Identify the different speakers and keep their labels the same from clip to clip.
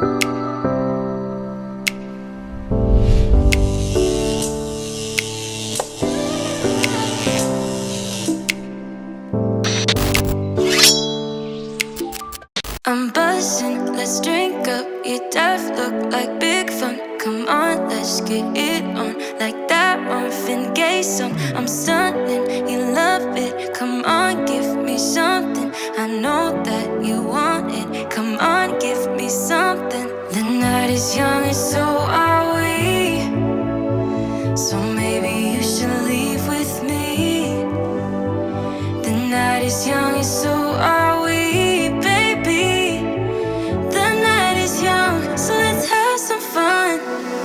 Speaker 1: I'm buzzing, let's drink up. Your death look like big fun. Come on, let's get it on. Like that Marvin Gaye song. I'm stunning, you love it. Come on, give me something. I know that you want it. Come on, give me something. The night is young and so are we. So maybe you should leave with me. The night is young and so are we. So let's have some fun.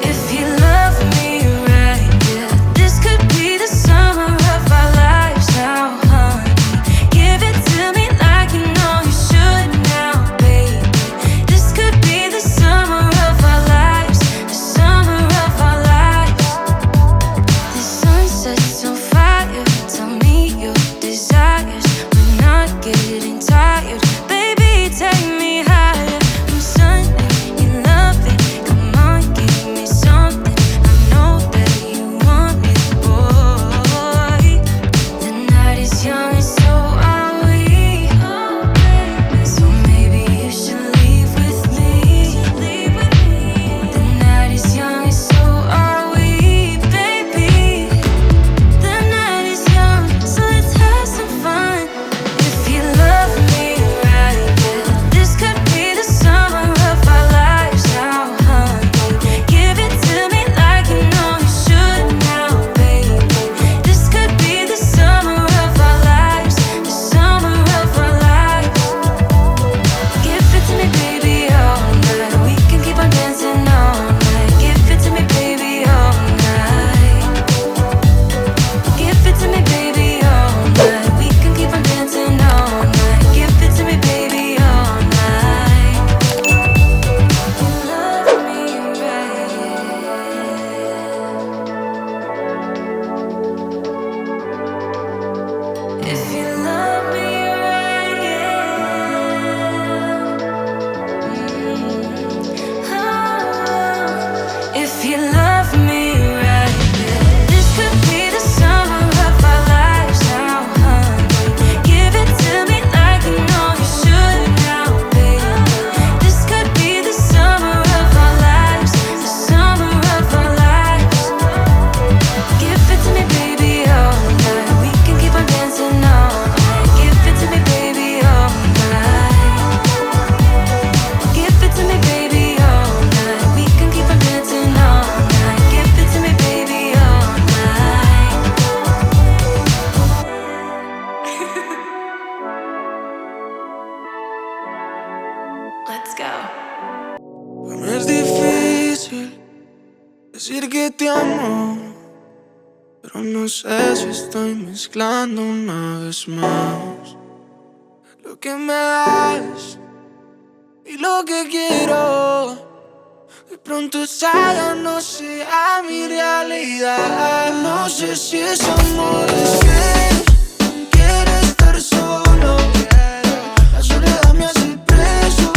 Speaker 1: If you love me right, yeah, this could be the summer of our lives now, honey. Give it to me like you know you should now, baby. This could be the summer of our lives, the summer of our lives. The sun sets on fire, tell me your desires. We're not getting tired, baby, take me higher. I'm sunny. Let's go.
Speaker 2: Me es difícil decir que te amo, pero no sé si estoy mezclando una vez más lo que me das y lo que quiero. De pronto esa ya no sea mi realidad. No sé si es amor, es que quiero estar solo. La soledad me hace preso,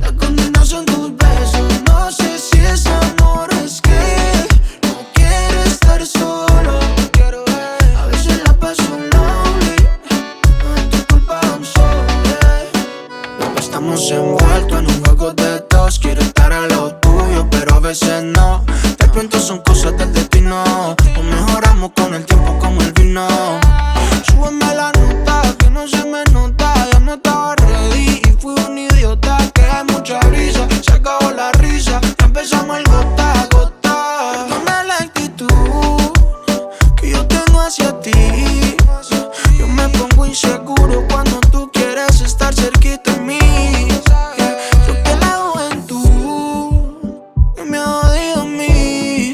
Speaker 2: la condena son tus besos. No sé si es amor, es que no quiero estar solo. A veces la paso lonely, no es tu culpa, I'm sorry. Estamos envueltos en un juego de dos. Quiero estar a lo tuyo, pero a veces no. De pronto son cosas del destino, o mejoramos con el tiempo como el vino. Súbeme la nota, que no se me nota. Ya no estaba ready y fui un idiota. Que hay mucha brisa, se acabó la risa. Ya empezamos el gota a gota. Perdona la actitud que yo tengo hacia ti. Yo me pongo inseguro cuando tú quieres estar cerquita de mí. Creo que la juventud me ha jodido a mí.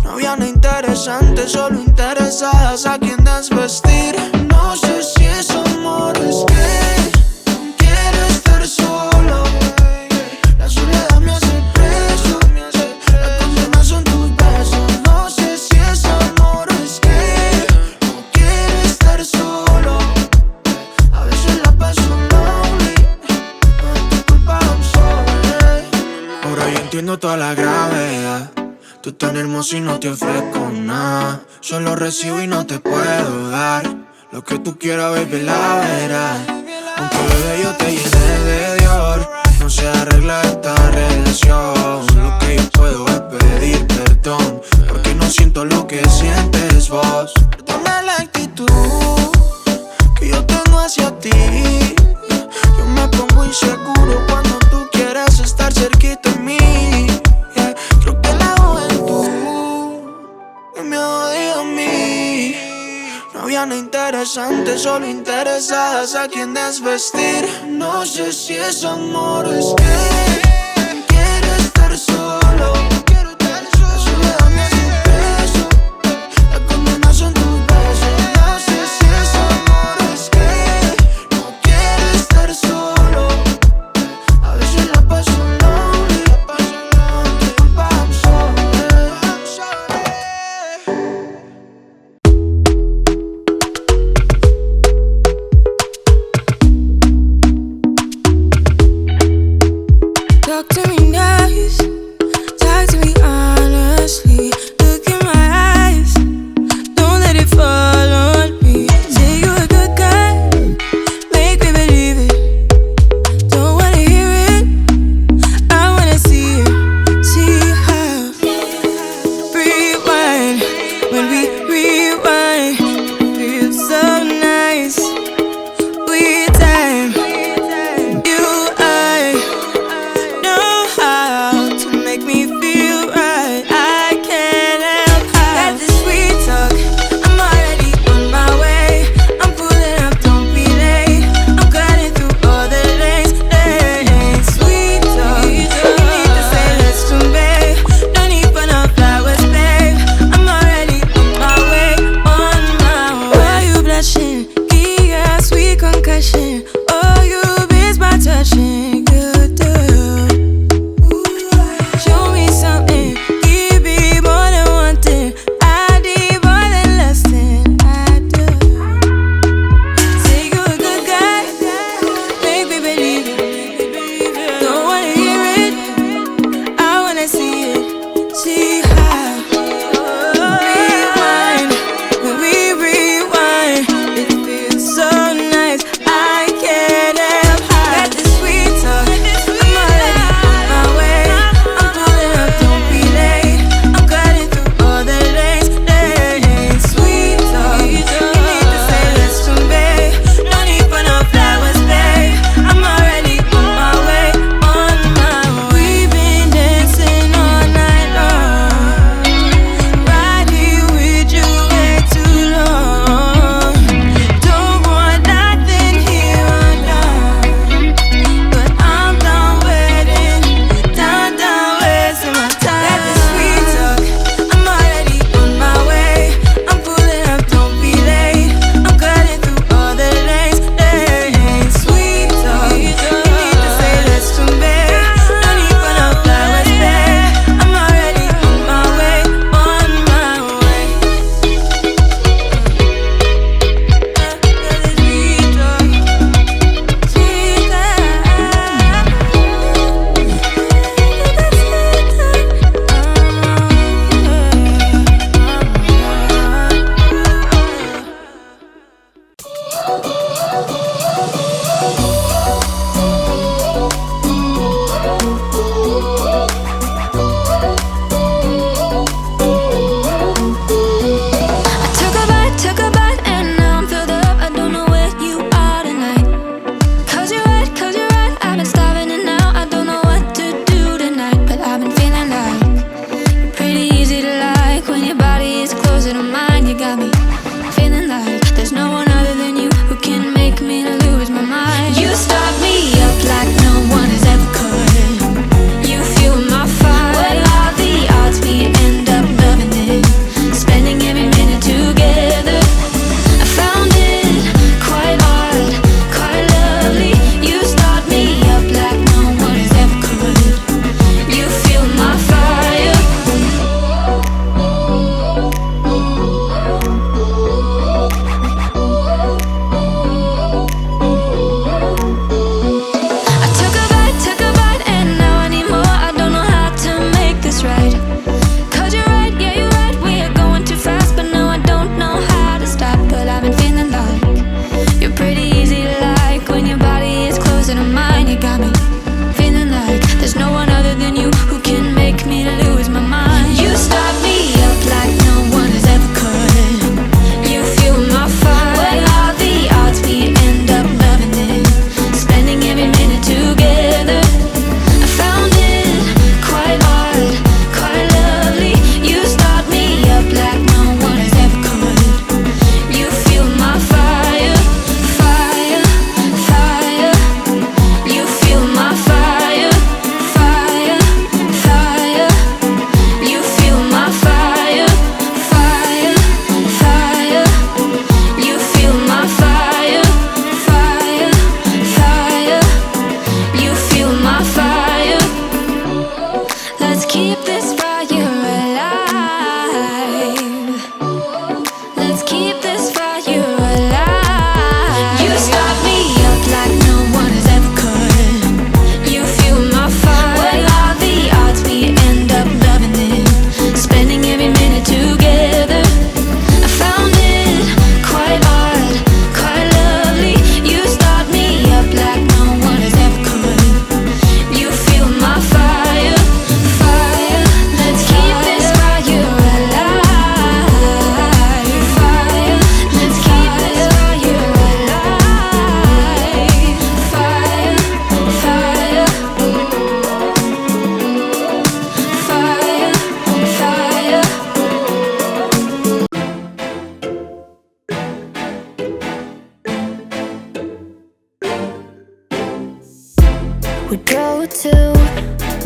Speaker 2: No había nada interesante, solo interesadas a quien desvestir. No sé si es amor, es que quiero estar solo. La soledad me hace preso, la condena son tus besos. No sé si es amor, es que no quiero estar solo. A veces la paso lonely, no es tu culpa, I'm sorry. entiendo toda la gravedad. Tú tan hermosa y no te ofrezco nada. Solo recibo y no te puedo dar. Lo que tú quieras, baby, la verás. Aunque bebé yo te llene de Dior, no se arregla esta relación. Lo que yo puedo es pedir perdón, porque no siento lo que sientes vos. Perdona la actitud que yo tengo hacia ti. Yo me pongo inseguro cuando tú quieres estar cerquita de mí. Yeah. Creo que la juventud me ha jodido a mí. No había nada interesante, solo interesadas a quien desvestir. No sé si es amor o es que quiero estar solo. La soledad me hace peso, la condena son tus besos. No sé si es amor o es que no quiero estar solo. A veces la paso lonely, por tu culpa I'm sorry.
Speaker 1: Talk to me nice, talk to me honestly. Look in my eyes, don't let it fall on me. Say you're a good guy, make me believe it. Don't wanna hear it, I wanna see it. See how rewind, when we rewind, feels so nice. We time, you I know how to make me feel right.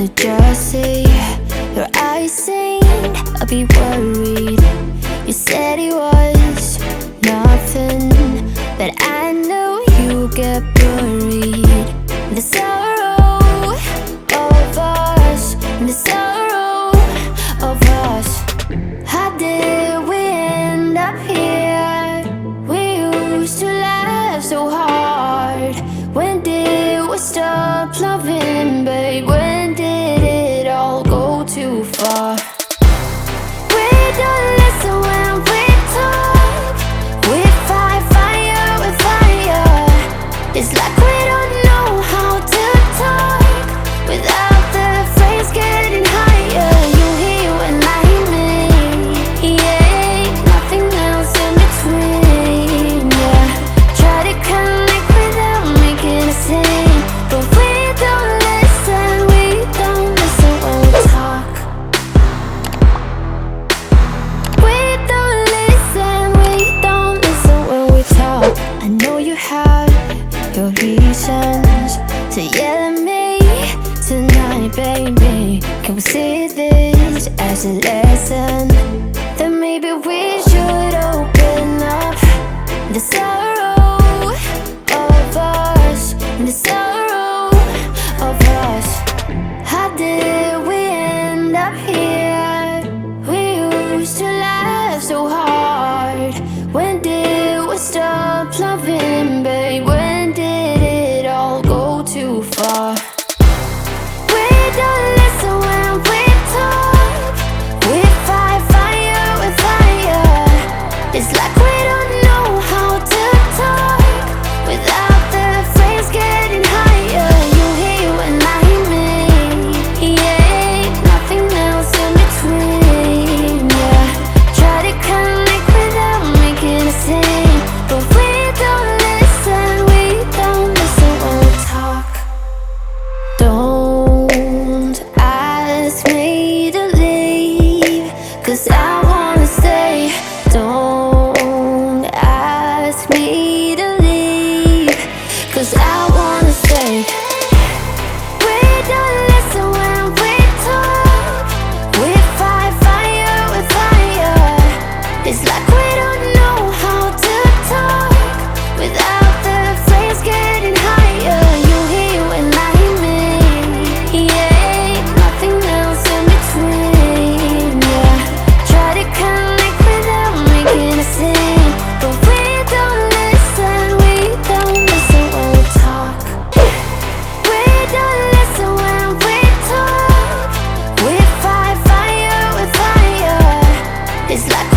Speaker 1: to just see your eyes seen, I'd be worried. You said it was nothing, but I know you get buried. The sorrow of us, the sorrow of us. How did we end up here? We used to laugh so hard. When did we stop loving, babe? When did it all go too far? We don't listen when we talk. We fight fire with fire. It's like we don't know how to talk without the phrase getting higher. You hear when I hear me, yeah, nothing else in between, yeah. Try to connect without making a scene, but we don't listen when we talk. We don't listen when we talk. I know you have your reasons to yell at me tonight, baby. Can we see this as a lesson? Then maybe we should open up. The sorrow of us, the sorrow of us. How did we end up here? We used to laugh so hard. When did we stop loving, babe? When did it all go too far? We don't listen when we talk. We fight fire with fire. It's like we don't know how to talk without the phrase getting higher. You hear when I hear me, yeah, nothing else in between, yeah. Try to connect without making a scene, but we don't listen when we talk. Don't ask me to leave, 'cause I wanna stay. Don't ask me to leave, 'cause I wanna stay. We don't listen when we talk. We fight fire with fire. It's like we don't know how to talk without the phrase getting higher. You hear when I hear me, yeah, nothing else in between, yeah. Try to connect without making a scene, but we don't listen when we talk. We don't listen when we talk. We fight fire with fire. It's like